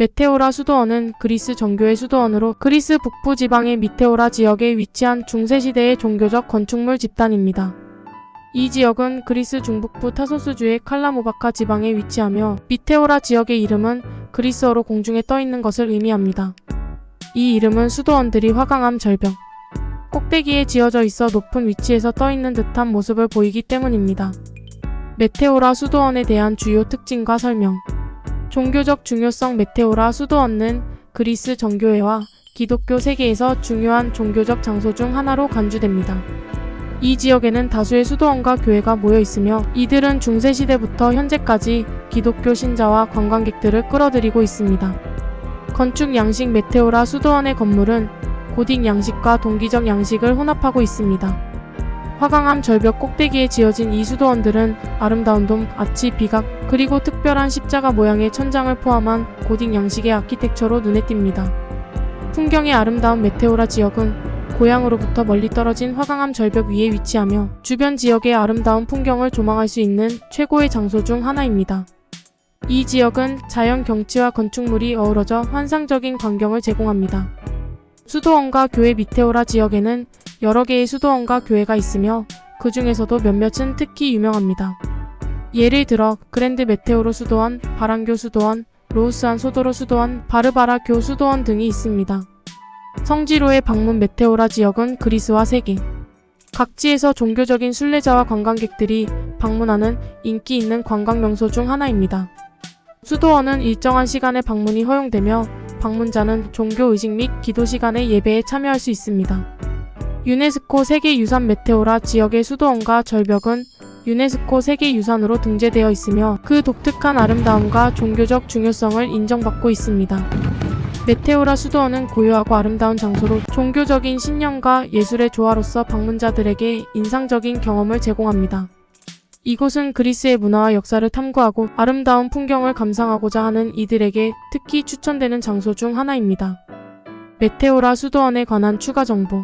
메테오라 수도원은 그리스 정교의 수도원으로 그리스 북부 지방의 미테오라 지역에 위치한 중세시대의 종교적 건축물 집단입니다. 이 지역은 그리스 중북부 타소스주의 칼라모바카 지방에 위치하며 미테오라 지역의 이름은 그리스어로 공중에 떠있는 것을 의미합니다. 이 이름은 수도원들이 화강암 절벽 꼭대기에 지어져 있어 높은 위치에서 떠있는 듯한 모습을 보이기 때문입니다. 메테오라 수도원에 대한 주요 특징과 설명. 종교적 중요성. 메테오라 수도원은 그리스 정교회와 기독교 세계에서 중요한 종교적 장소 중 하나로 간주됩니다. 이 지역에는 다수의 수도원과 교회가 모여 있으며 이들은 중세시대부터 현재까지 기독교 신자와 관광객들을 끌어들이고 있습니다. 건축 양식. 메테오라 수도원의 건물은 고딕 양식과 동기적 양식을 혼합하고 있습니다. 화강암 절벽 꼭대기에 지어진 이 수도원들은 아름다운 돔, 아치, 비각, 그리고 특별한 십자가 모양의 천장을 포함한 고딕 양식의 아키텍처로 눈에 띕니다. 풍경의 아름다운. 메테오라 지역은 고향으로부터 멀리 떨어진 화강암 절벽 위에 위치하며 주변 지역의 아름다운 풍경을 조망할 수 있는 최고의 장소 중 하나입니다. 이 지역은 자연 경치와 건축물이 어우러져 환상적인 광경을 제공합니다. 수도원과 교회. 미테오라 지역에는 여러 개의 수도원과 교회가 있으며 그 중에서도 몇몇은 특히 유명합니다. 예를 들어 그랜드 메테오로 수도원, 바란교 수도원, 로우스안 소도로 수도원, 바르바라 교 수도원 등이 있습니다. 성지로의 방문. 메테오라 지역은 그리스와 세계 각지에서 종교적인 순례자와 관광객들이 방문하는 인기 있는 관광 명소 중 하나입니다. 수도원은 일정한 시간에 방문이 허용되며 방문자는 종교 의식 및 기도 시간의 예배에 참여할 수 있습니다. 유네스코 세계유산. 메테오라 지역의 수도원과 절벽은 유네스코 세계유산으로 등재되어 있으며 그 독특한 아름다움과 종교적 중요성을 인정받고 있습니다. 메테오라 수도원은 고요하고 아름다운 장소로 종교적인 신념과 예술의 조화로서 방문자들에게 인상적인 경험을 제공합니다. 이곳은 그리스의 문화와 역사를 탐구하고 아름다운 풍경을 감상하고자 하는 이들에게 특히 추천되는 장소 중 하나입니다. 메테오라 수도원에 관한 추가 정보.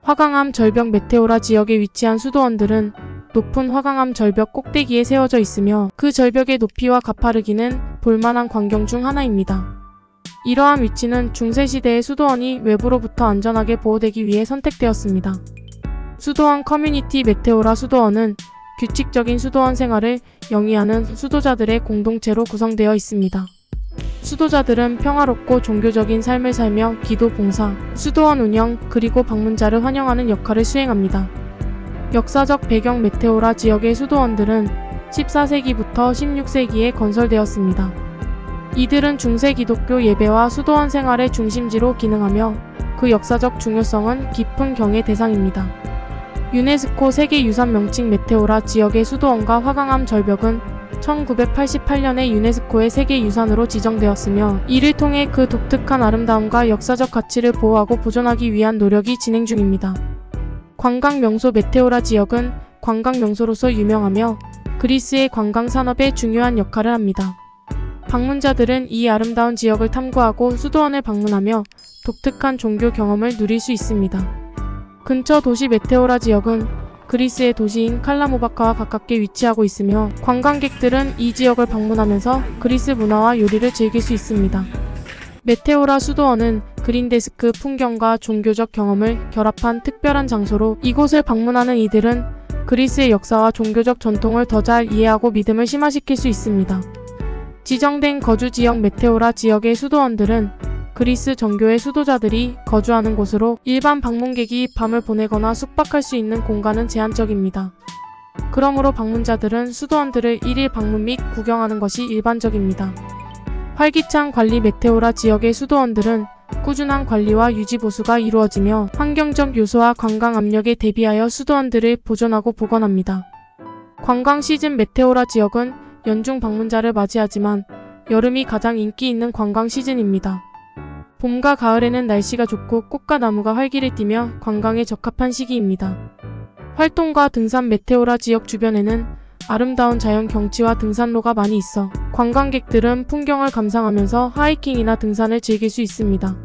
화강암 절벽. 메테오라 지역에 위치한 수도원들은 높은 화강암 절벽 꼭대기에 세워져 있으며 그 절벽의 높이와 가파르기는 볼만한 광경 중 하나입니다. 이러한 위치는 중세시대의 수도원이 외부로부터 안전하게 보호되기 위해 선택되었습니다. 수도원 커뮤니티. 메테오라 수도원은 규칙적인 수도원 생활을 영위하는 수도자들의 공동체로 구성되어 있습니다. 수도자들은 평화롭고 종교적인 삶을 살며 기도, 봉사, 수도원 운영, 그리고 방문자를 환영하는 역할을 수행합니다. 역사적 배경. 메테오라 지역의 수도원들은 14세기부터 16세기에 건설되었습니다. 이들은 중세 기독교 예배와 수도원 생활의 중심지로 기능하며 그 역사적 중요성은 깊은 경의 대상입니다. 유네스코 세계유산 명칭. 메테오라 지역의 수도원과 화강암 절벽은 1988년에 유네스코의 세계유산으로 지정되었으며 이를 통해 그 독특한 아름다움과 역사적 가치를 보호하고 보존하기 위한 노력이 진행 중입니다. 관광 명소. 메테오라 지역은 관광 명소로서 유명하며 그리스의 관광 산업에 중요한 역할을 합니다. 방문자들은 이 아름다운 지역을 탐구하고 수도원을 방문하며 독특한 종교 경험을 누릴 수 있습니다. 근처 도시. 메테오라 지역은 그리스의 도시인 칼라모바카와 가깝게 위치하고 있으며 관광객들은 이 지역을 방문하면서 그리스 문화와 요리를 즐길 수 있습니다. 메테오라 수도원은 그린데스크 풍경과 종교적 경험을 결합한 특별한 장소로 이곳을 방문하는 이들은 그리스의 역사와 종교적 전통을 더 잘 이해하고 믿음을 심화시킬 수 있습니다. 지정된 거주 지역. 메테오라 지역의 수도원들은 그리스 정교의 수도자들이 거주하는 곳으로 일반 방문객이 밤을 보내거나 숙박할 수 있는 공간은 제한적입니다. 그러므로 방문자들은 수도원들을 1일 방문 및 구경하는 것이 일반적입니다. 활기찬 관리. 메테오라 지역의 수도원들은 꾸준한 관리와 유지 보수가 이루어지며 환경적 요소와 관광 압력에 대비하여 수도원들을 보존하고 복원합니다. 관광 시즌. 메테오라 지역은 연중 방문자를 맞이하지만 여름이 가장 인기 있는 관광 시즌입니다. 봄과 가을에는 날씨가 좋고 꽃과 나무가 활기를 띠며 관광에 적합한 시기입니다. 활동과 등산. 메테오라 지역 주변에는 아름다운 자연 경치와 등산로가 많이 있어 관광객들은 풍경을 감상하면서 하이킹이나 등산을 즐길 수 있습니다.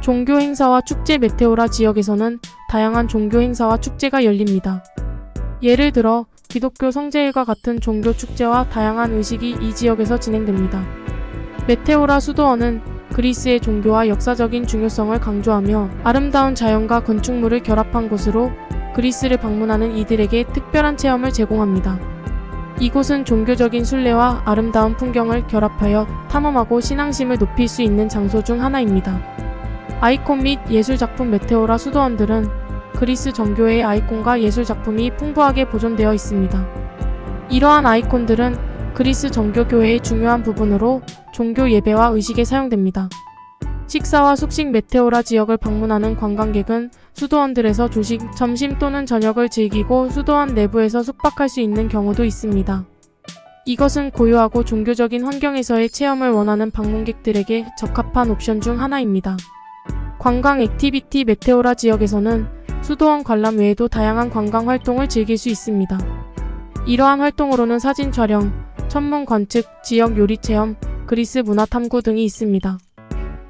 종교 행사와 축제. 메테오라 지역에서는 다양한 종교 행사와 축제가 열립니다. 예를 들어 기독교 성제일과 같은 종교 축제와 다양한 의식이 이 지역에서 진행됩니다. 메테오라 수도원은 그리스의 종교와 역사적인 중요성을 강조하며 아름다운 자연과 건축물을 결합한 곳으로 그리스를 방문하는 이들에게 특별한 체험을 제공합니다. 이곳은 종교적인 순례와 아름다운 풍경을 결합하여 탐험하고 신앙심을 높일 수 있는 장소 중 하나입니다. 아이콘 및 예술작품 메테오라 수도원들은 그리스 정교의 아이콘과 예술작품이 풍부하게 보존되어 있습니다. 이러한 아이콘들은 그리스 정교교회의 중요한 부분으로 종교 예배와 의식에 사용됩니다. 식사와 숙식 메테오라 지역을 방문하는 관광객은 수도원들에서 조식, 점심 또는 저녁을 즐기고 수도원 내부에서 숙박할 수 있는 경우도 있습니다. 이것은 고요하고 종교적인 환경에서의 체험을 원하는 방문객들에게 적합한 옵션 중 하나입니다. 관광 액티비티 메테오라 지역에서는 수도원 관람 외에도 다양한 관광 활동을 즐길 수 있습니다. 이러한 활동으로는 사진 촬영, 천문 관측, 지역 요리 체험, 그리스 문화 탐구 등이 있습니다.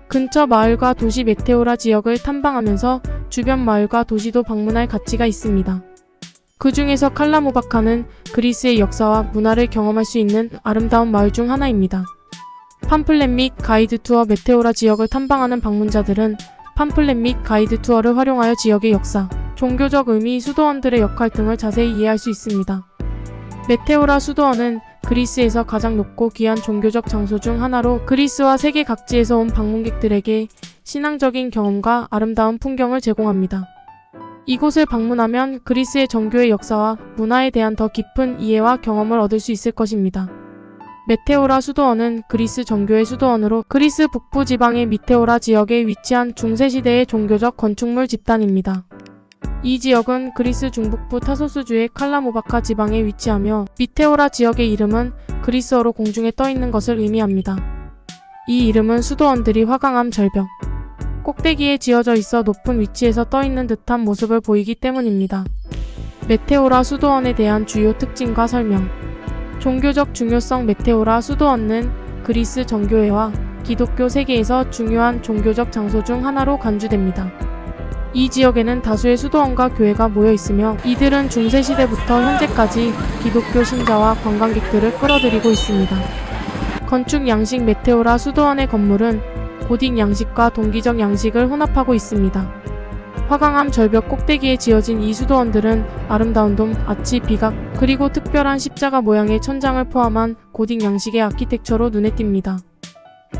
근처 마을과 도시 메테오라 지역을 탐방하면서 주변 마을과 도시도 방문할 가치가 있습니다. 그 중에서 칼라모바카는 그리스의 역사와 문화를 경험할 수 있는 아름다운 마을 중 하나입니다. 팜플렛 및 가이드 투어 메테오라 지역을 탐방하는 방문자들은 팜플렛 및 가이드 투어를 활용하여 지역의 역사, 종교적 의미, 수도원들의 역할 등을 자세히 이해할 수 있습니다. 메테오라 수도원은 그리스에서 가장 높고 귀한 종교적 장소 중 하나로 그리스와 세계 각지에서 온 방문객들에게 신앙적인 경험과 아름다운 풍경을 제공합니다. 이곳을 방문하면 그리스의 정교의 역사와 문화에 대한 더 깊은 이해와 경험을 얻을 수 있을 것입니다. 메테오라 수도원은 그리스 정교의 수도원으로 그리스 북부 지방의 미테오라 지역에 위치한 중세시대의 종교적 건축물 집단입니다. 이 지역은 그리스 중북부 타소스주의 칼라모바카 지방에 위치하며 미테오라 지역의 이름은 그리스어로 공중에 떠있는 것을 의미합니다. 이 이름은 수도원들이 화강암 절벽 꼭대기에 지어져 있어 높은 위치에서 떠있는 듯한 모습을 보이기 때문입니다. 메테오라 수도원에 대한 주요 특징과 설명. 종교적 중요성. 메테오라 수도원은 그리스 정교회와 기독교 세계에서 중요한 종교적 장소 중 하나로 간주됩니다. 이 지역에는 다수의 수도원과 교회가 모여 있으며 이들은 중세시대부터 현재까지 기독교 신자와 관광객들을 끌어들이고 있습니다. 건축 양식. 메테오라 수도원의 건물은 고딕 양식과 동기적 양식을 혼합하고 있습니다. 화강암 절벽 꼭대기에 지어진 이 수도원들은 아름다운 돔, 아치, 비각, 그리고 특별한 십자가 모양의 천장을 포함한 고딕 양식의 아키텍처로 눈에 띕니다.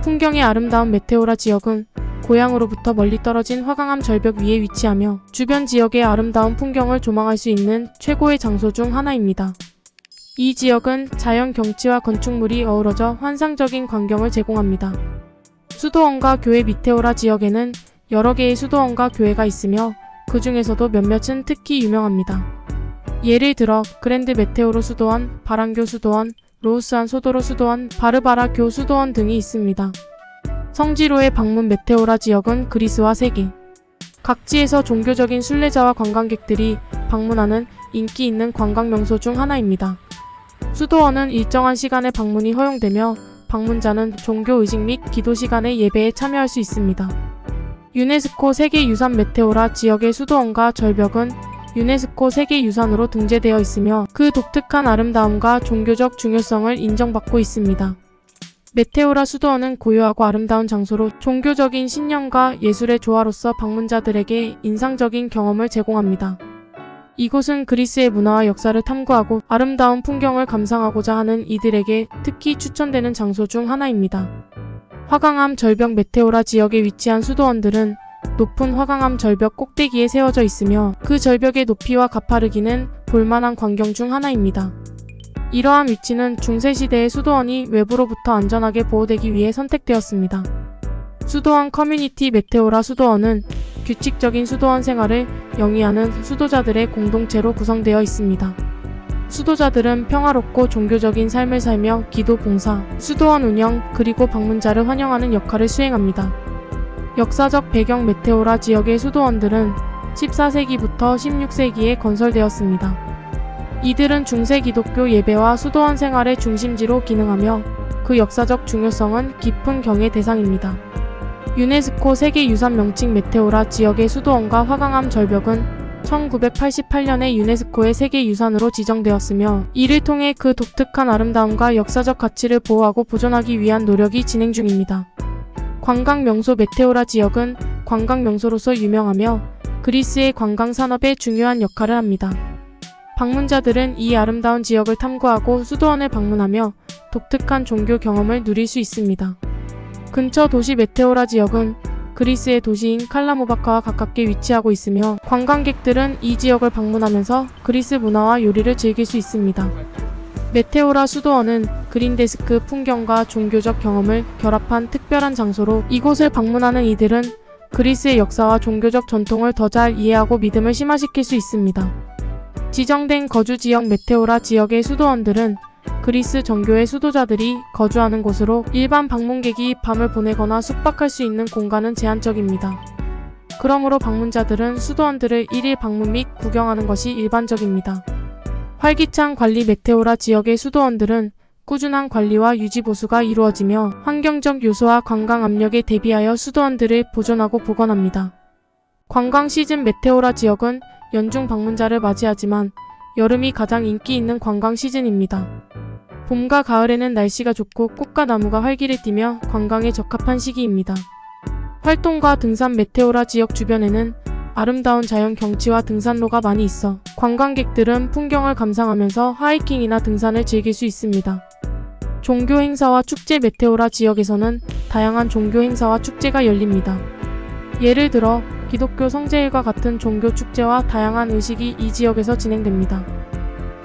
풍경의 아름다운. 메테오라 지역은 고향으로부터 멀리 떨어진 화강암 절벽 위에 위치하며 주변 지역의 아름다운 풍경을 조망할 수 있는 최고의 장소 중 하나입니다. 이 지역은 자연 경치와 건축물이 어우러져 환상적인 광경을 제공합니다. 수도원과 교회. 미테오라 지역에는 여러 개의 수도원과 교회가 있으며 그 중에서도 몇몇은 특히 유명합니다. 예를 들어 그랜드 메테오로 수도원, 바란교 수도원, 로우스안 소도로 수도원, 바르바라 교 수도원 등이 있습니다. 성지로의 방문. 메테오라 지역은 그리스와 세계 각지에서 종교적인 순례자와 관광객들이 방문하는 인기 있는 관광 명소 중 하나입니다. 수도원은 일정한 시간에 방문이 허용되며 방문자는 종교 의식 및 기도 시간의 예배에 참여할 수 있습니다. 유네스코 세계유산. 메테오라 지역의 수도원과 절벽은 유네스코 세계유산으로 등재되어 있으며 그 독특한 아름다움과 종교적 중요성을 인정받고 있습니다. 메테오라 수도원은 고요하고 아름다운 장소로 종교적인 신념과 예술의 조화로서 방문자들에게 인상적인 경험을 제공합니다. 이곳은 그리스의 문화와 역사를 탐구하고 아름다운 풍경을 감상하고자 하는 이들에게 특히 추천되는 장소 중 하나입니다. 화강암 절벽. 메테오라 지역에 위치한 수도원들은 높은 화강암 절벽 꼭대기에 세워져 있으며 그 절벽의 높이와 가파르기는 볼만한 광경 중 하나입니다. 이러한 위치는 중세시대의 수도원이 외부로부터 안전하게 보호되기 위해 선택되었습니다. 수도원 커뮤니티. 메테오라 수도원은 규칙적인 수도원 생활을 영위하는 수도자들의 공동체로 구성되어 있습니다. 수도자들은 평화롭고 종교적인 삶을 살며 기도, 봉사, 수도원 운영, 그리고 방문자를 환영하는 역할을 수행합니다. 역사적 배경. 메테오라 지역의 수도원들은 14세기부터 16세기에 건설되었습니다. 이들은 중세 기독교 예배와 수도원 생활의 중심지로 기능하며 그 역사적 중요성은 깊은 경의 대상입니다. 유네스코 세계유산 명칭. 메테오라 지역의 수도원과 화강암 절벽은 1988년에 유네스코의 세계유산으로 지정되었으며 이를 통해 그 독특한 아름다움과 역사적 가치를 보호하고 보존하기 위한 노력이 진행 중입니다. 관광 명소 메테오라 지역은 관광 명소로서 유명하며 그리스의 관광 산업에 중요한 역할을 합니다. 방문자들은 이 아름다운 지역을 탐구하고 수도원을 방문하며 독특한 종교 경험을 누릴 수 있습니다. 근처 도시 메테오라 지역은 그리스의 도시인 칼라모바카와 가깝게 위치하고 있으며 관광객들은 이 지역을 방문하면서 그리스 문화와 요리를 즐길 수 있습니다. 메테오라 수도원은 그린데스크 풍경과 종교적 경험을 결합한 특별한 장소로 이곳을 방문하는 이들은 그리스의 역사와 종교적 전통을 더 잘 이해하고 믿음을 심화시킬 수 있습니다. 지정된 거주 지역 메테오라 지역의 수도원들은 그리스 정교회 수도자들이 거주하는 곳으로 일반 방문객이 밤을 보내거나 숙박할 수 있는 공간은 제한적입니다. 그러므로 방문자들은 수도원들을 1일 방문 및 구경하는 것이 일반적입니다. 활기찬 관리 메테오라 지역의 수도원들은 꾸준한 관리와 유지 보수가 이루어지며 환경적 요소와 관광 압력에 대비하여 수도원들을 보존하고 복원합니다. 관광 시즌 메테오라 지역은 연중 방문자를 맞이하지만 여름이 가장 인기 있는 관광 시즌입니다. 봄과 가을에는 날씨가 좋고 꽃과 나무가 활기를 띠며 관광에 적합한 시기입니다. 활동과 등산 메테오라 지역 주변에는 아름다운 자연 경치와 등산로가 많이 있어 관광객들은 풍경을 감상하면서 하이킹이나 등산을 즐길 수 있습니다. 종교 행사와 축제 메테오라 지역에서는 다양한 종교 행사와 축제가 열립니다. 예를 들어 기독교 성제일과 같은 종교 축제와 다양한 의식이 이 지역에서 진행됩니다.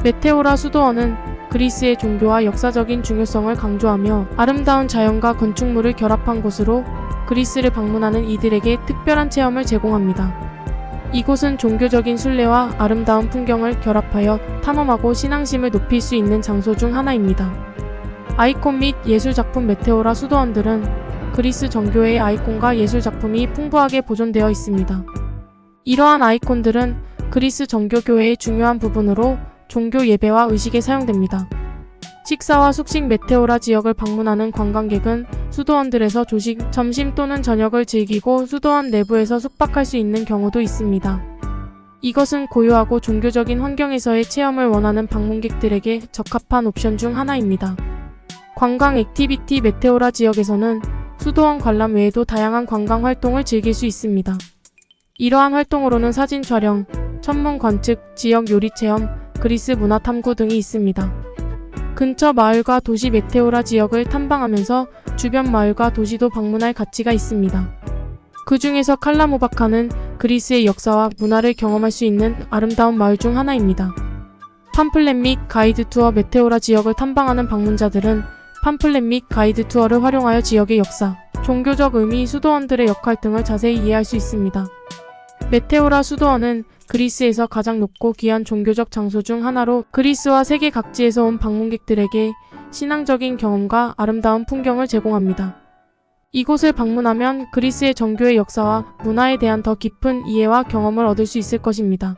메테오라 수도원은 그리스의 종교와 역사적인 중요성을 강조하며 아름다운 자연과 건축물을 결합한 곳으로 그리스를 방문하는 이들에게 특별한 체험을 제공합니다. 이곳은 종교적인 순례와 아름다운 풍경을 결합하여 탐험하고 신앙심을 높일 수 있는 장소 중 하나입니다. 아이콘 및 예술작품 메테오라 수도원들은 그리스 정교회의 아이콘과 예술작품이 풍부하게 보존되어 있습니다. 이러한 아이콘들은 그리스 정교교회의 중요한 부분으로 종교 예배와 의식에 사용됩니다. 식사와 숙식 메테오라 지역을 방문하는 관광객은 수도원들에서 조식, 점심 또는 저녁을 즐기고 수도원 내부에서 숙박할 수 있는 경우도 있습니다. 이것은 고요하고 종교적인 환경에서의 체험을 원하는 방문객들에게 적합한 옵션 중 하나입니다. 관광 액티비티 메테오라 지역에서는 수도원 관람 외에도 다양한 관광 활동을 즐길 수 있습니다. 이러한 활동으로는 사진 촬영, 천문 관측, 지역 요리 체험, 그리스 문화 탐구 등이 있습니다. 근처 마을과 도시 메테오라 지역을 탐방하면서 주변 마을과 도시도 방문할 가치가 있습니다. 그 중에서 칼라모바카는 그리스의 역사와 문화를 경험할 수 있는 아름다운 마을 중 하나입니다. 팜플렛 및 가이드 투어 메테오라 지역을 탐방하는 방문자들은 팜플렛 및 가이드 투어를 활용하여 지역의 역사, 종교적 의미, 수도원들의 역할 등을 자세히 이해할 수 있습니다. 메테오라 수도원은 그리스에서 가장 높고 귀한 종교적 장소 중 하나로 그리스와 세계 각지에서 온 방문객들에게 신앙적인 경험과 아름다운 풍경을 제공합니다. 이곳을 방문하면 그리스의 정교의 역사와 문화에 대한 더 깊은 이해와 경험을 얻을 수 있을 것입니다.